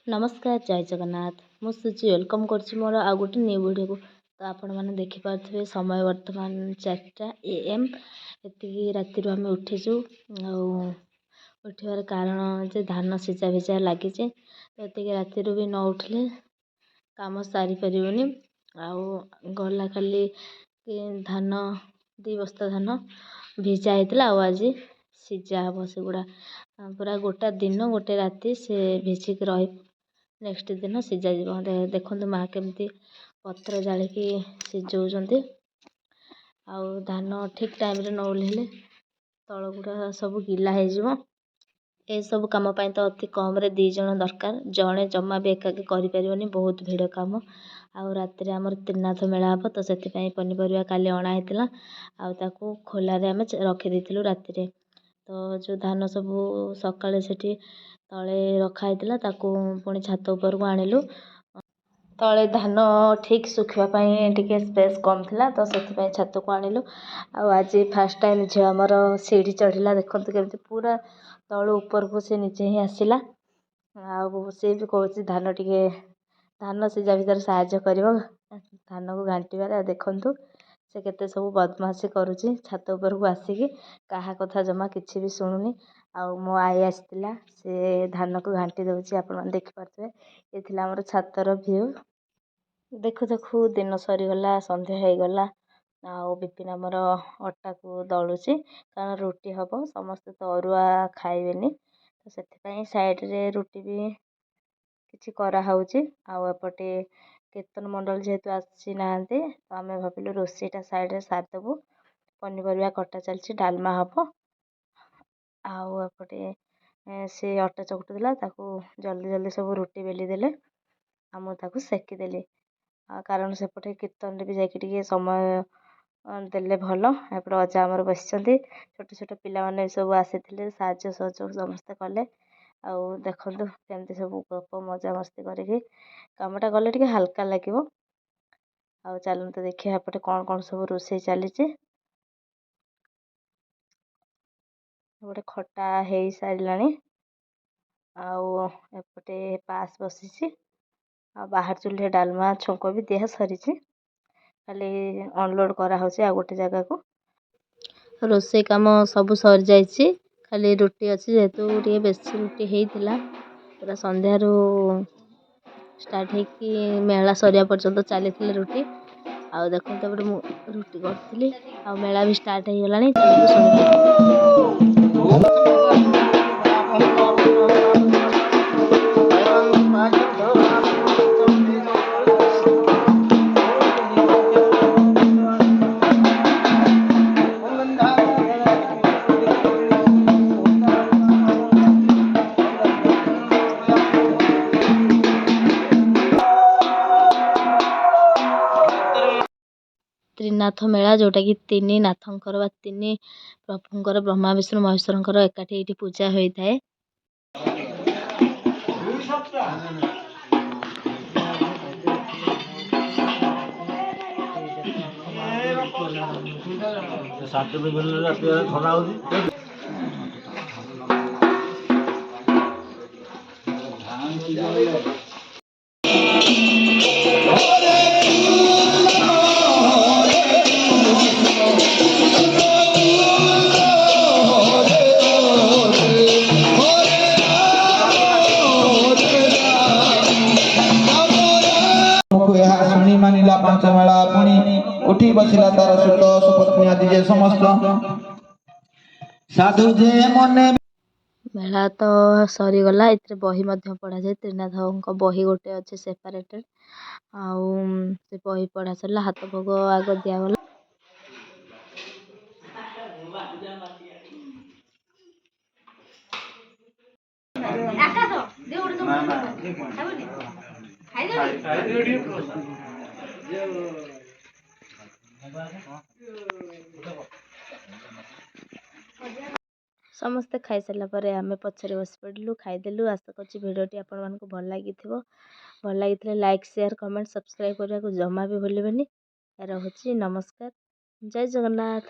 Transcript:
नमस्कार जय जगन्नाथ मु सुची वेलकम करछि मोर आ गोटे न्यू वीडियो को। तो आपण मैंने देखि पार्थिबे समय वर्तमान 4टा AM एति राति आम उठीचु। उठिबार कारण जे धान सिझा भिजा लगी तो एति राति भी न उठले काम सारी परिबनी। गला खाली धान 2 बस्ता धान भिजा होता आज सिझा हम से गुड़ा पूरा गोटा दिन गोटे राति से भिजिक रही नेक्स्ट दिन सिझा देखो माँ केमती पत्र जालिकी सिझौंती धान ठीक टाइम रे न ओल्हेले तल गुड़ा सब गिला हो सब कम तो अति कम रे 2 जन दरकार जड़े जमा भी एकाकी करें बहुत भिड़ कम राति आमर त्रिनाथ मेला हम तो से पनीपरिया काली अणाई आउ खोलारे आम रखी राति तो जो धान सब सकाଳେ सेठी तले रखाई पुणी छात उपर को आणिलु तले धान ठीक सुखापी टी स्पेस कम थिला तो से छात को आणिलु आज फास्ट टाइम झील आमर सीढ़ी चढ़ला देखते केमती पूरा तल ऊपर को से निचे ही आसला सी भी कौन धान टे धान सिझा भितर साहाଯ୍य कर धान को घांटार देखु से केते सब बदमाशी करुच्ची छात उपर को आसिकी कहा कथा जमा किसी भी शुणुनी मो आई आसला से धान को घांटी दौची आपण देखिपे ये आमर छातर भ्यू देखु देखु दिन सरीगला संध्या होगला विपिन आमर अटा को दलुची कारण रुटी हम समस्ते तो अरुआ खाइबेनी तो से साइड रे रुटी भी किसी कराऊँच आपटे कीर्तन मंडल जेहेतु आसी ना तो आम भाविलु रोषेईटा साइड सारिदेबू पनीपरिया कटा चलती डालमा हम आपटे से अटा चकुटुला जल्दी जल्दी सब रुटी बेली देले मुझे सेकीदेली कारण सेपटे कीर्तन भी जाकि समय देले भल एपटे अजा आमर बस छोट छोट पिला माने सब आसी साहाଯ୍य सहयोग समस्ते कले देखु केमती सब गप मजा मस्ती करके कामटा कले टे हाल्का लगे चलते देखिए एपटे कौन कौन सब रोषे चली गोटे खटा हो सारा एपटे पास बसी बाहर चूल्हे डालमा छुंक भी दिह सरी खाली अनलोड करा आ गोटे जगह को रोषे काम सब सरी जाइए खाली रुटी अच्छी जेहेतु टे बेसी रुटी होता पूरा संध्यार स्टार्ट होगी मेला सरिया पर्यंत चली रुटी देखो रुटी करी मेला भी स्टार्ट हो गला त्रिनाथ मेला जोटा कि 3 नाथंकर बा 3 प्रभुंकर ब्रह्मा विष्णु महेश्वरंकर एकाठी ये पूजा होता है। मानिला पांच मेला पुणी उठी बसिला तार सुत सुपत्नी आदि जे समस्त साधु जे मने मेला तो सरीगला इतरे बही मध्य पढ़ा जाए त्रिनाथ बही गोटे अच्छे सेपरेटेड से बही पढ़ा सरला हाथ भोग आग दिगला समस्ते खाई सारा पर आम पछरे बस पड़ू खाईदेलु आशा कर भिडियोटी आपण भल लगी लाइक शेयर कमेंट सब्सक्राइब करने को जमा भी भूलें। रहुची नमस्कार जय जगन्नाथ।